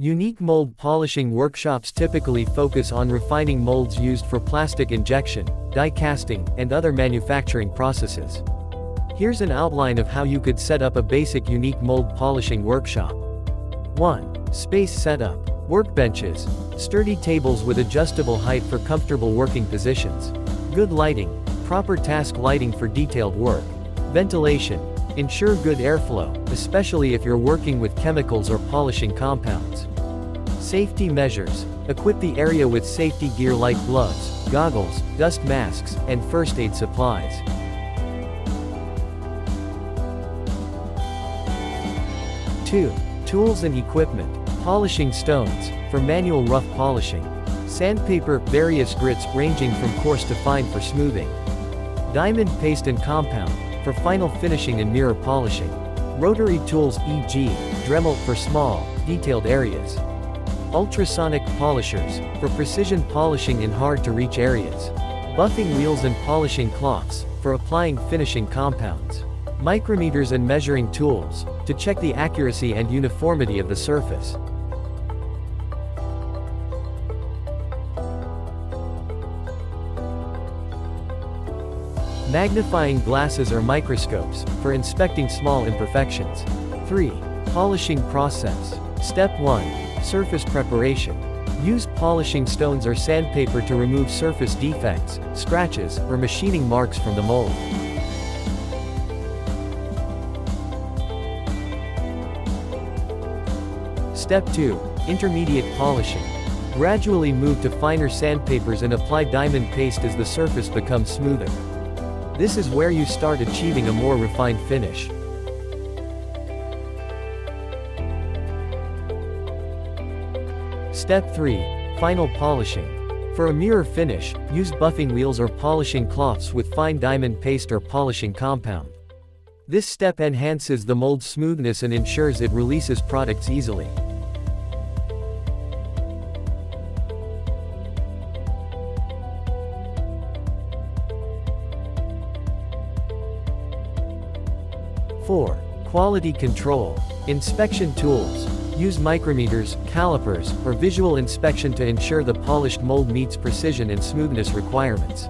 Unique mold polishing workshops typically focus on refining molds used for plastic injection, die casting, and other manufacturing processes. Here's an outline of how you could set up a basic unique mold polishing workshop. 1. Space setup. Workbenches. Sturdy tables with adjustable height for comfortable working positions. Good lighting. Proper task lighting for detailed work. Ventilation. Ensure good airflow, especially if you're working with chemicals or polishing compounds. Safety measures. Equip the area with safety gear like gloves, goggles, dust masks, and first aid supplies. 2. Tools and equipment. Polishing stones, for manual rough polishing. Sandpaper, various grits ranging from coarse to fine for smoothing. Diamond paste and compound, for final finishing and mirror polishing. Rotary tools e.g., Dremel for small, detailed areas. Ultrasonic polishers, for precision polishing in hard-to-reach areas. Buffing wheels and polishing cloths, for applying finishing compounds. Micrometers and measuring tools, to check the accuracy and uniformity of the surface. Magnifying glasses or microscopes, for inspecting small imperfections. 3. Polishing process. Step 1. Surface preparation. Use polishing stones or sandpaper to remove surface defects, scratches, or machining marks from the mold. Step 2. Intermediate polishing. Gradually move to finer sandpapers and apply diamond paste as the surface becomes smoother. This is where you start achieving a more refined finish. Step 3. Final polishing. For a mirror finish, use buffing wheels or polishing cloths with fine diamond paste or polishing compound. This step enhances the mold's smoothness and ensures it releases products easily. (4) Quality control. Inspection tools. Use micrometers, calipers, or visual inspection to ensure the polished mold meets precision and smoothness requirements.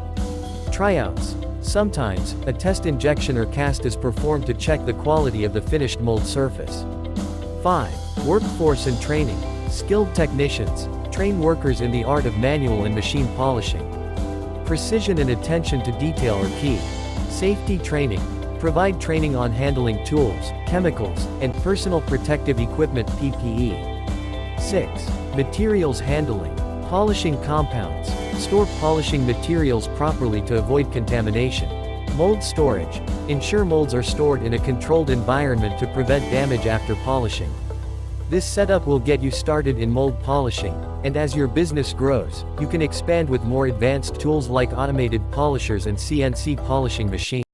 Tryouts. Sometimes, a test injection or cast is performed to check the quality of the finished mold surface. 5. Workforce and training. Skilled technicians. Train workers in the art of manual and machine polishing. Precision and attention to detail are key. Safety training. Provide training on handling tools, chemicals, and personal protective equipment (PPE). 6. Materials handling. Polishing compounds. Store polishing materials properly to avoid contamination. Mold storage. Ensure molds are stored in a controlled environment to prevent damage after polishing. This setup will get you started in mold polishing, and as your business grows, you can expand with more advanced tools like automated polishers and CNC polishing machines.